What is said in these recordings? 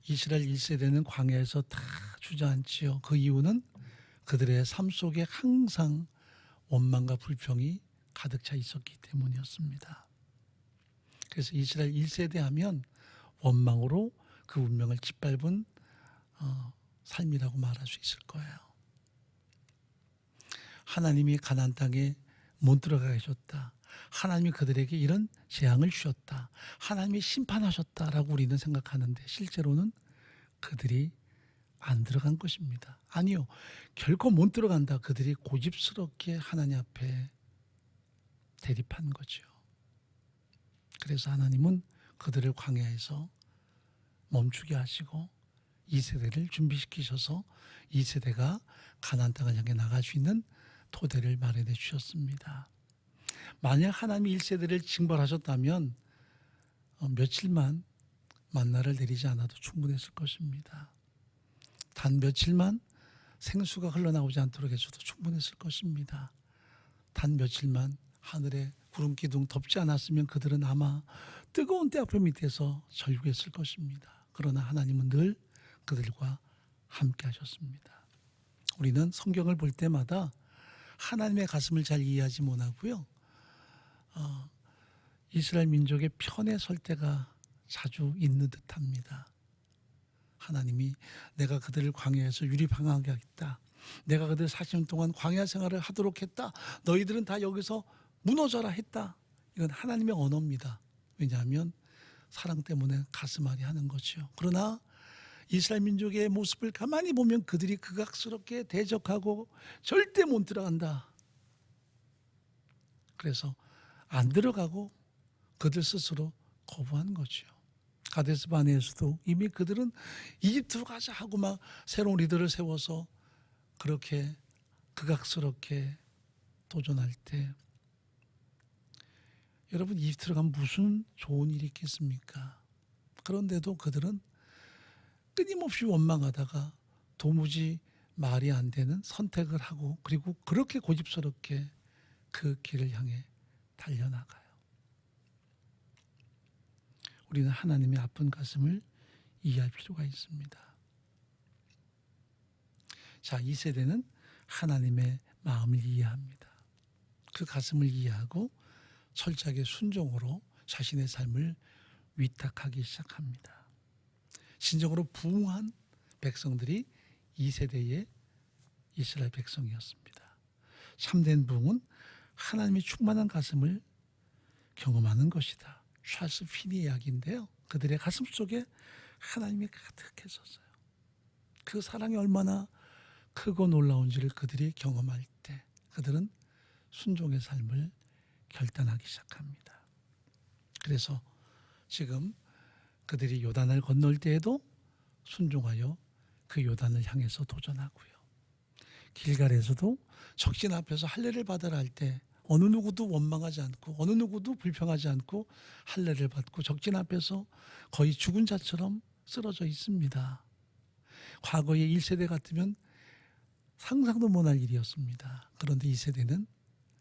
이스라엘 1세대는 광야에서 다 주저앉지요. 그 이유는 그들의 삶 속에 항상 원망과 불평이 가득 차 있었기 때문이었습니다. 그래서 이스라엘 1세대 하면 원망으로 그 운명을 짓밟은 삶이라고 말할 수 있을 거예요. 하나님이 가나안 땅에 못 들어가게 하셨다. 하나님이 그들에게 이런 재앙을 주셨다. 하나님이 심판하셨다라고 우리는 생각하는데 실제로는 그들이 안 들어간 것입니다. 아니요. 결코 못 들어간다. 그들이 고집스럽게 하나님 앞에 대립한 거죠. 그래서 하나님은 그들을 광야에서 멈추게 하시고 2세대를 준비시키셔서 2세대가 가나안 땅을 향해 나갈 수 있는 토대를 마련해 주셨습니다. 만약 하나님이 1세대를 징벌하셨다면 며칠만 만나를 내리지 않아도 충분했을 것입니다. 단 며칠만 생수가 흘러나오지 않도록 해서도 충분했을 것입니다. 단 며칠만 하늘에 구름 기둥 덮지 않았으면 그들은 아마 뜨거운 떼아풀 밑에서 절규했을 것입니다. 그러나 하나님은 늘 그들과 함께 하셨습니다. 우리는 성경을 볼 때마다 하나님의 가슴을 잘 이해하지 못하고요. 이스라엘 민족의 편에 설 때가 자주 있는 듯합니다. 하나님이 내가 그들을 광야에서 유리방황하게 하겠다. 내가 그들 40년 동안 광야 생활을 하도록 했다. 너희들은 다 여기서 무너져라 했다. 이건 하나님의 언어입니다. 왜냐하면 사랑 때문에 가슴앓이 하는 거죠. 그러나 이스라엘 민족의 모습을 가만히 보면 그들이 극악스럽게 대적하고 절대 못 들어간다. 그래서 안 들어가고 그들 스스로 거부한 거죠. 가데스 바네에서도 이미 그들은 이집트로 가자 하고 막 새로운 리더를 세워서 그렇게 극악스럽게 도전할 때 여러분 이집트로 가면 무슨 좋은 일이 있겠습니까? 그런데도 그들은 끊임없이 원망하다가 도무지 말이 안 되는 선택을 하고 그리고 그렇게 고집스럽게 그 길을 향해 달려나가요. 우리는 하나님의 아픈 가슴을 이해할 필요가 있습니다. 자, 2세대는 하나님의 마음을 이해합니다. 그 가슴을 이해하고 철저하게 순종으로 자신의 삶을 위탁하기 시작합니다. 신정으로 부흥한 백성들이 2세대의 이스라엘 백성이었습니다. 참된 부흥은 하나님의 충만한 가슴을 경험하는 것이다. 찰스 피니 이야기인데요. 그들의 가슴 속에 하나님이 가득했었어요. 그 사랑이 얼마나 크고 놀라운지를 그들이 경험할 때 그들은 순종의 삶을 결단하기 시작합니다. 그래서 지금 그들이 요단을 건널 때에도 순종하여 그 요단을 향해서 도전하고요. 길갈에서도 적신 앞에서 할례를 받으라 할 때 어느 누구도 원망하지 않고 어느 누구도 불평하지 않고 할례를 받고 적진 앞에서 거의 죽은 자처럼 쓰러져 있습니다. 과거의 1세대 같으면 상상도 못할 일이었습니다. 그런데 2세대는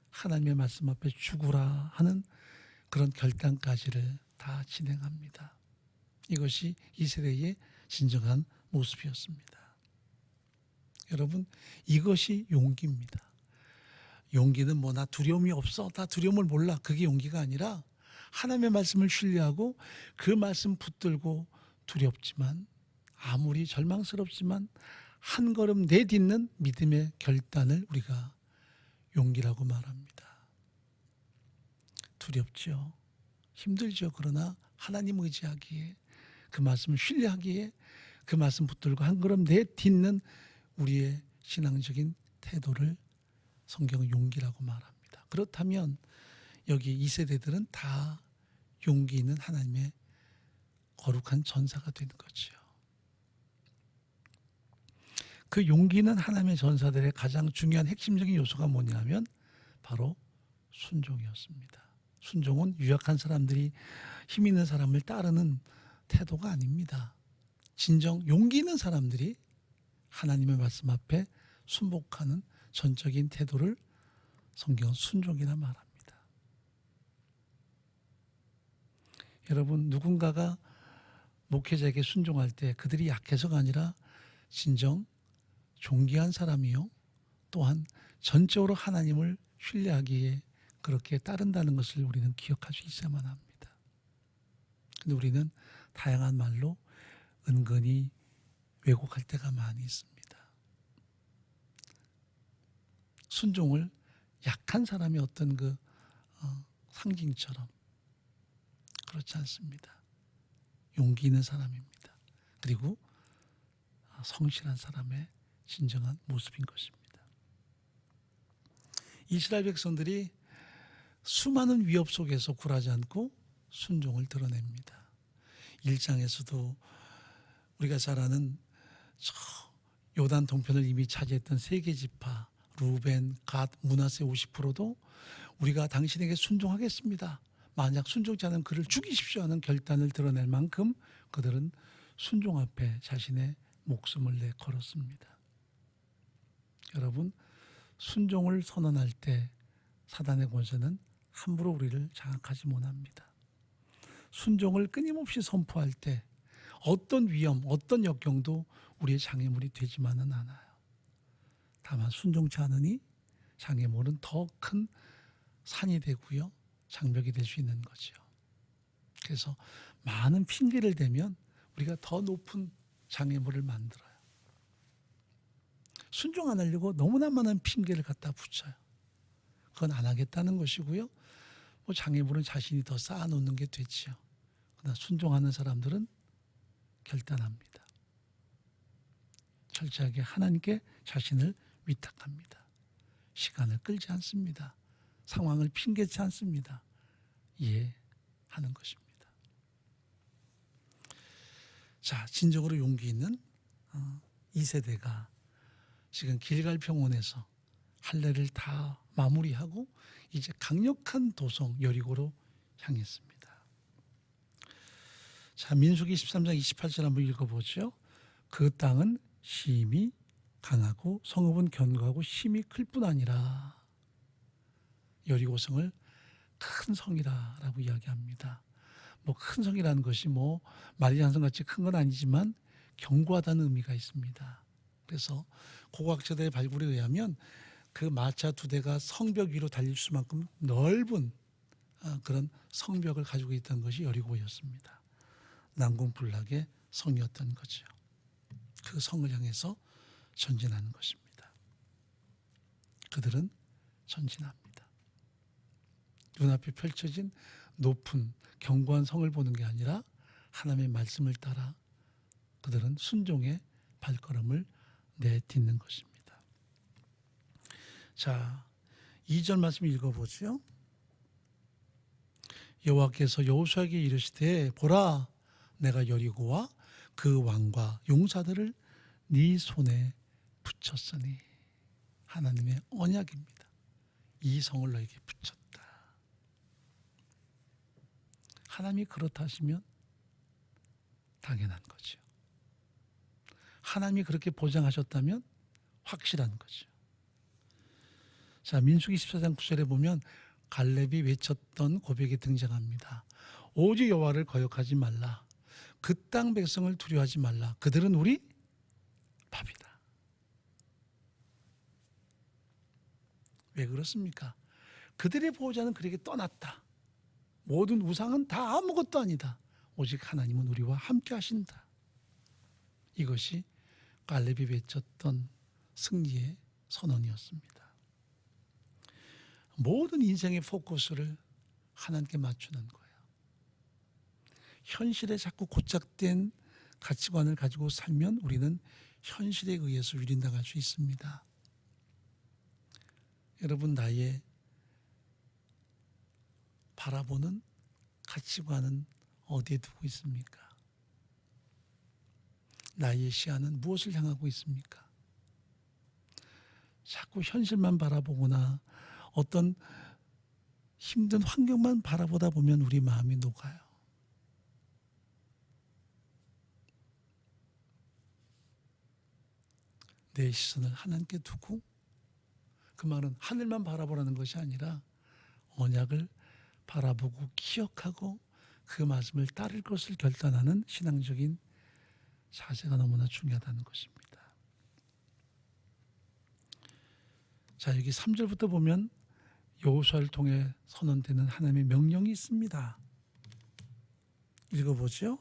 하나님의 말씀 앞에 죽으라 하는 그런 결단까지를 다 진행합니다. 이것이 2세대의 진정한 모습이었습니다. 여러분, 이것이 용기입니다. 용기는 나 두려움이 없어, 나 두려움을 몰라, 그게 용기가 아니라 하나님의 말씀을 신뢰하고 그 말씀 붙들고 두렵지만 아무리 절망스럽지만 한 걸음 내딛는 믿음의 결단을 우리가 용기라고 말합니다. 두렵죠. 힘들죠. 그러나 하나님 의지하기에 그 말씀을 신뢰하기에 그 말씀 붙들고 한 걸음 내딛는 우리의 신앙적인 태도를 성경은 용기라고 말합니다. 그렇다면 여기 2세대들은 다 용기 있는 하나님의 거룩한 전사가 되는 거죠. 그 용기 있는 하나님의 전사들의 가장 중요한 핵심적인 요소가 뭐냐면 바로 순종이었습니다. 순종은 유약한 사람들이 힘 있는 사람을 따르는 태도가 아닙니다. 진정 용기 있는 사람들이 하나님의 말씀 앞에 순복하는 전적인 태도를 성경은 순종이라 말합니다. 여러분, 누군가가 목회자에게 순종할 때 그들이 약해서가 아니라 진정 존귀한 사람이요, 또한 전적으로 하나님을 신뢰하기에 그렇게 따른다는 것을 우리는 기억할 수 있어야만 합니다. 근데 우리는 다양한 말로 은근히 왜곡할 때가 많이 있습니다. 순종을 약한 사람의 어떤 그 상징처럼, 그렇지 않습니다. 용기 있는 사람입니다. 그리고 성실한 사람의 진정한 모습인 것입니다. 이스라엘 백성들이 수많은 위협 속에서 굴하지 않고 순종을 드러냅니다. 1장에서도 우리가 잘 아는 저 요단 동편을 이미 차지했던 세 개 지파 루벤, 갓, 므낫세 50%도 우리가 당신에게 순종하겠습니다, 만약 순종치 않으면 그를 죽이십시오 하는 결단을 드러낼 만큼 그들은 순종 앞에 자신의 목숨을 내 걸었습니다. 여러분, 순종을 선언할 때 사단의 권세는 함부로 우리를 장악하지 못합니다. 순종을 끊임없이 선포할 때 어떤 위험, 어떤 역경도 우리의 장애물이 되지만은 않아요. 다만 순종치 않으니 장애물은 더 큰 산이 되고요, 장벽이 될 수 있는 거죠. 그래서 많은 핑계를 대면 우리가 더 높은 장애물을 만들어요. 순종 안 하려고 너무나 많은 핑계를 갖다 붙여요. 그건 안 하겠다는 것이고요, 장애물은 자신이 더 쌓아놓는 게 되지요. 그러나 순종하는 사람들은 결단합니다. 철저하게 하나님께 자신을 위탁합니다. 시간을 끌지 않습니다. 상황을 핑계치 않습니다. 이해하는 것입니다. 자, 진정으로 용기 있는 2세대가 지금 길갈 평원에서 할례를 다 마무리하고 이제 강력한 도성 여리고로 향했습니다. 자, 민수기 13장 28절 한번 읽어보죠. 그 땅은 심히 강하고 성읍은 견고하고 힘이 클 뿐 아니라, 여리고성을 큰 성이라고 이야기합니다. 큰 성이라는 것이 만리장성 같이 큰 건 아니지만 견고하다는 의미가 있습니다. 그래서 고고학자들의 발굴에 의하면 그 마차 2대가 성벽 위로 달릴 수만큼 넓은 그런 성벽을 가지고 있던 것이 여리고였습니다. 난공불락의 성이었던 거죠. 그 성을 향해서 전진하는 것입니다. 그들은 전진합니다. 눈앞에 펼쳐진 높은 견고한 성을 보는 게 아니라 하나님의 말씀을 따라 그들은 순종의 발걸음을 내딛는 것입니다. 자, 2절 말씀 읽어보죠. 여호와께서 여호수아에게 이르시되 보라, 내가 여리고와 그 왕과 용사들을 네 손에 붙였으니. 하나님의 언약입니다. 이 성을 너에게 붙였다. 하나님이 그렇다 하시면 당연한 거죠. 하나님이 그렇게 보장하셨다면 확실한 거죠. 자, 민수기 14장 9절에 보면 갈렙이 외쳤던 고백이 등장합니다. 오직 여호와를 거역하지 말라. 그 땅 백성을 두려워하지 말라. 그들은 우리 밥이다. 왜 그렇습니까? 그들의 보호자는 그에게 떠났다. 모든 우상은 다 아무것도 아니다. 오직 하나님은 우리와 함께 하신다. 이것이 갈렙이 외쳤던 승리의 선언이었습니다. 모든 인생의 포커스를 하나님께 맞추는 거예요. 현실에 자꾸 고착된 가치관을 가지고 살면 우리는 현실에 의해서 유린당할 수 있습니다. 여러분, 나의 바라보는 가치관은 어디에 두고 있습니까? 나의 시야는 무엇을 향하고 있습니까? 자꾸 현실만 바라보거나 어떤 힘든 환경만 바라보다 보면 우리 마음이 녹아요. 내 시선을 하나님께 두고, 그 말은 하늘만 바라보라는 것이 아니라 언약을 바라보고 기억하고 그 말씀을 따를 것을 결단하는 신앙적인 자세가 너무나 중요하다는 것입니다. 자, 여기 3절부터 보면 여호수아를 통해 선언되는 하나님의 명령이 있습니다. 읽어보죠.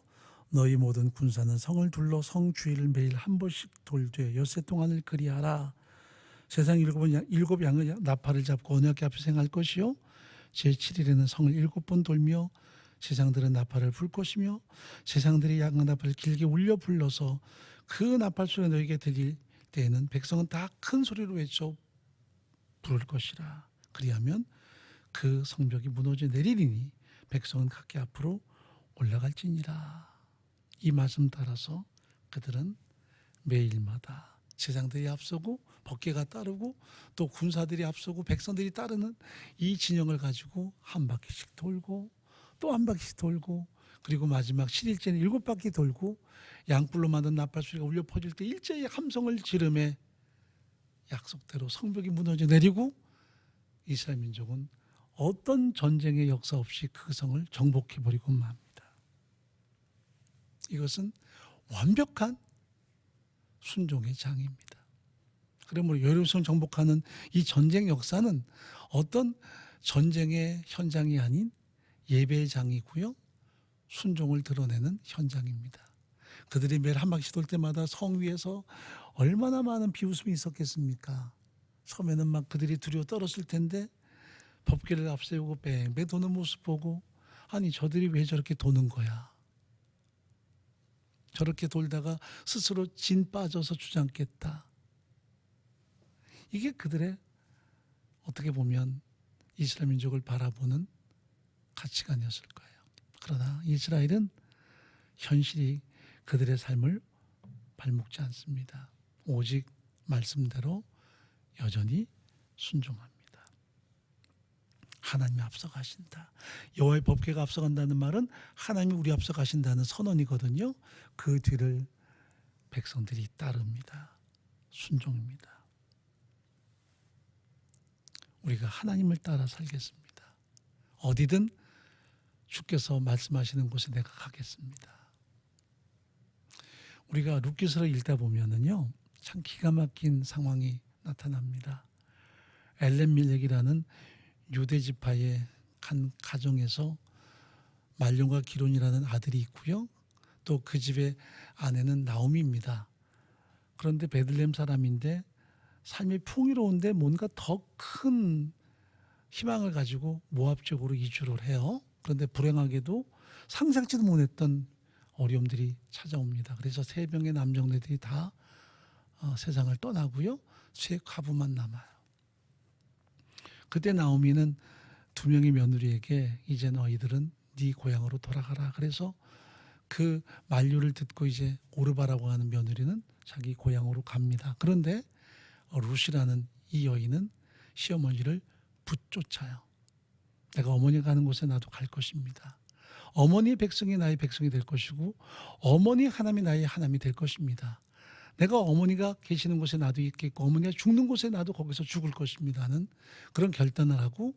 너희 모든 군사는 성을 둘러 성 주위를 매일 한 번씩 돌되 엿새 동안을 그리하라. 세상 일곱 양의 나팔을 잡고 언약궤 앞에 행할 것이요 제7일에는 성을 7번 돌며 제사장들은 나팔을 불 것이며 제사장들이 양의 나팔을 길게 울려 불러서 그 나팔 소리가 너희에게 들릴 때에는 백성은 다 큰 소리로 외쳐 부를 것이라. 그리하면 그 성벽이 무너져 내리리니 백성은 각기 앞으로 올라갈지니라. 이 말씀 따라서 그들은 매일마다 제사장들이 앞서고 법궤가 따르고 또 군사들이 앞서고 백성들이 따르는 이 진영을 가지고 한 바퀴씩 돌고 또 한 바퀴씩 돌고 그리고 마지막 7일째는 7바퀴 돌고 양뿔로 만든 나팔 소리가 울려 퍼질 때 일제히 함성을 지르매 약속대로 성벽이 무너져 내리고 이스라엘 민족은 어떤 전쟁의 역사 없이 그 성을 정복해버리고 맙니다. 이것은 완벽한 순종의 장입니다. 그러므로 예루살렘 정복하는 이 전쟁 역사는 어떤 전쟁의 현장이 아닌 예배의 장이고요. 순종을 드러내는 현장입니다. 그들이 매일 한 바퀴 돌 때마다 성 위에서 얼마나 많은 비웃음이 있었겠습니까? 처음에는 막 그들이 두려워 떨었을 텐데 법궤를 앞세우고 뺑뺑 도는 모습 보고 아니 저들이 왜 저렇게 도는 거야? 저렇게 돌다가 스스로 진 빠져서 주저앉겠다. 이게 그들의 어떻게 보면 이스라엘 민족을 바라보는 가치관이었을 거예요. 그러나 이스라엘은 현실이 그들의 삶을 발목지 않습니다. 오직 말씀대로 여전히 순종합니다. 하나님이 앞서가신다. 여호와의 법궤가 앞서간다는 말은 하나님이 우리 앞서가신다는 선언이거든요. 그 뒤를 백성들이 따릅니다. 순종입니다. 우리가 하나님을 따라 살겠습니다. 어디든 주께서 말씀하시는 곳에 내가 가겠습니다. 우리가 룻기서를 읽다 보면은요, 참 기가 막힌 상황이 나타납니다. 엘렘멜렉이라는 유대 지파의 한 가정에서 말론과 기론이라는 아들이 있고요. 또 그 집의 아내는 나오미입니다. 그런데 베들레헴 사람인데 삶이 풍요로운데 뭔가 더 큰 희망을 가지고 모압 쪽으로 이주를 해요. 그런데 불행하게도 상상치도 못했던 어려움들이 찾아옵니다. 그래서 3명의 남정네들이 다 세상을 떠나고요. 세 과부만 남아요. 그때 나오미는 2명의 며느리에게 이제 너희들은 네 고향으로 돌아가라. 그래서 그 만류를 듣고 이제 오르바라고 하는 며느리는 자기 고향으로 갑니다. 그런데 룻이라는 이 여인은 시어머니를 붙쫓아요. 내가 어머니가 가는 곳에 나도 갈 것입니다. 어머니의 백성이 나의 백성이 될 것이고 어머니 하나님이 나의 하나님이 될 것입니다. 내가 어머니가 계시는 곳에 나도 있겠고 어머니가 죽는 곳에 나도 거기서 죽을 것입니다는 그런 결단을 하고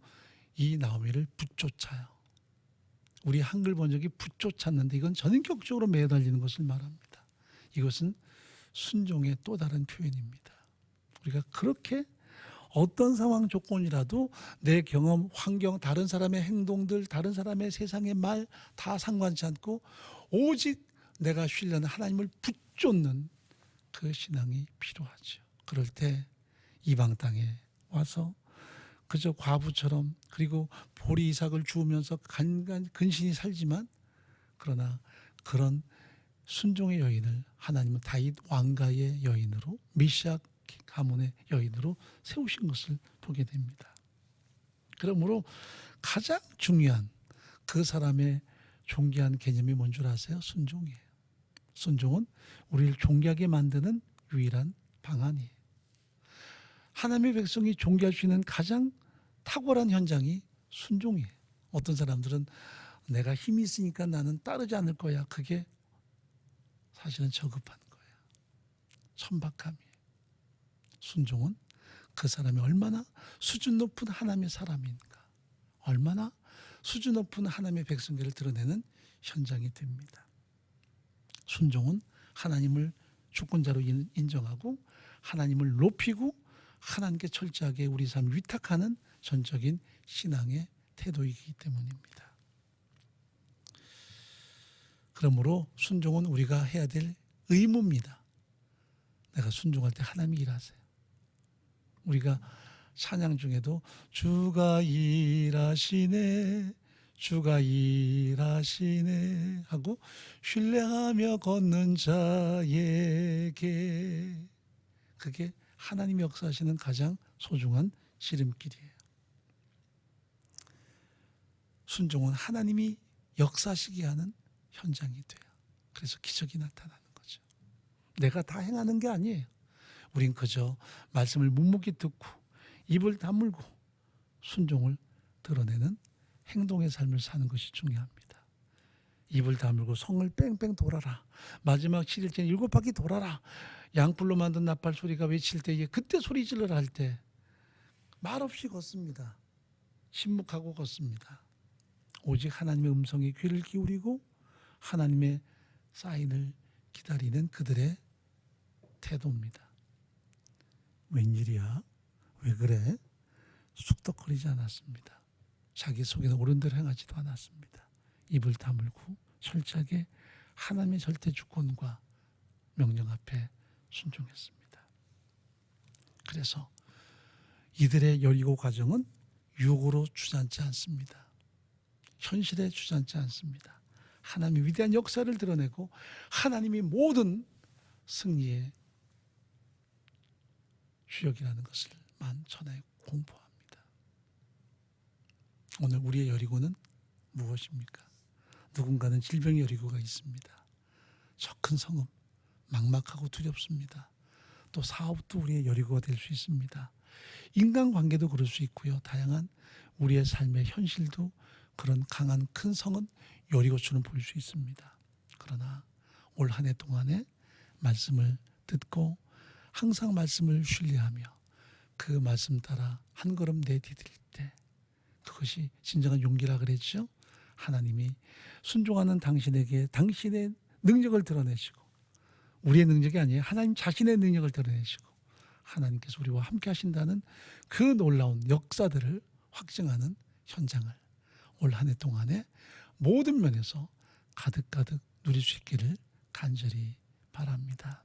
이 나오미를 붙쫓아요. 우리 한글 번역이 붙쫓았는데 이건 전격적으로 매달리는 것을 말합니다. 이것은 순종의 또 다른 표현입니다. 우리가 그렇게 어떤 상황 조건이라도 내 경험, 환경, 다른 사람의 행동들, 다른 사람의 세상의 말 다 상관치 않고 오직 내가 신뢰하는 하나님을 붙쫓는 그 신앙이 필요하죠. 그럴 때 이방 땅에 와서 그저 과부처럼 그리고 보리 이삭을 주우면서 근신히 살지만 그러나 그런 순종의 여인을 하나님은 다윗 왕가의 여인으로 미시아 가문의 여인으로 세우신 것을 보게 됩니다. 그러므로 가장 중요한 그 사람의 존귀한 개념이 뭔 줄 아세요? 순종이에요. 순종은 우리를 존귀하게 만드는 유일한 방안이에요. 하나님의 백성이 존귀할 수 있는 가장 탁월한 현장이 순종이에요. 어떤 사람들은 내가 힘이 있으니까 나는 따르지 않을 거야. 그게 사실은 저급한 거예요. 천박함이에요. 순종은 그 사람이 얼마나 수준 높은 하나님의 사람인가, 얼마나 수준 높은 하나님의 백성계를 드러내는 현장이 됩니다. 순종은 하나님을 주권자로 인정하고 하나님을 높이고 하나님께 철저하게 우리 삶을 위탁하는 전적인 신앙의 태도이기 때문입니다. 그러므로 순종은 우리가 해야 될 의무입니다. 내가 순종할 때 하나님이 일하세요. 우리가 찬양 중에도 주가 일하시네 주가 일하시네 하고 신뢰하며 걷는 자에게, 그게 하나님이 역사하시는 가장 소중한 지름길이에요. 순종은 하나님이 역사하시게 하는 현장이 돼요. 그래서 기적이 나타나는 거죠. 내가 다 행하는 게 아니에요. 우린 그저 말씀을 묵묵히 듣고 입을 다물고 순종을 드러내는 행동의 삶을 사는 것이 중요합니다. 입을 다물고 성을 뺑뺑 돌아라. 마지막 7일째 7바퀴 돌아라. 양뿔로 만든 나팔 소리가 외칠 때에 그때 소리 질러라 할 때 말없이 걷습니다. 침묵하고 걷습니다. 오직 하나님의 음성에 귀를 기울이고 하나님의 사인을 기다리는 그들의 태도입니다. 웬일이야? 왜 그래? 쑥덕거리지 않았습니다. 자기 속에는 옳은 대로 행하지도 않았습니다. 입을 다물고 철저하게 하나님의 절대 주권과 명령 앞에 순종했습니다. 그래서 이들의 여리고 과정은 유혹으로 주저앉지 않습니다. 현실에 주저앉지 않습니다. 하나님의 위대한 역사를 드러내고 하나님이 모든 승리의 주역이라는 것을만 전해 공포합니다. 오늘 우리의 여리고는 무엇입니까? 누군가는 질병의 여리고가 있습니다. 저 큰 성읍 막막하고 두렵습니다. 또 사업도 우리의 여리고가 될 수 있습니다. 인간관계도 그럴 수 있고요. 다양한 우리의 삶의 현실도 그런 강한 큰 성은 여리고처럼 보일 수 있습니다. 그러나 올 한 해 동안에 말씀을 듣고 항상 말씀을 신뢰하며 그 말씀 따라 한 걸음 내디딜 때 그것이 진정한 용기라 그랬죠. 하나님이 순종하는 당신에게 당신의 능력을 드러내시고 우리의 능력이 아니에요. 하나님 자신의 능력을 드러내시고 하나님께서 우리와 함께 하신다는 그 놀라운 역사들을 확증하는 현장을 올 한 해 동안에 모든 면에서 가득가득 누릴 수 있기를 간절히 바랍니다.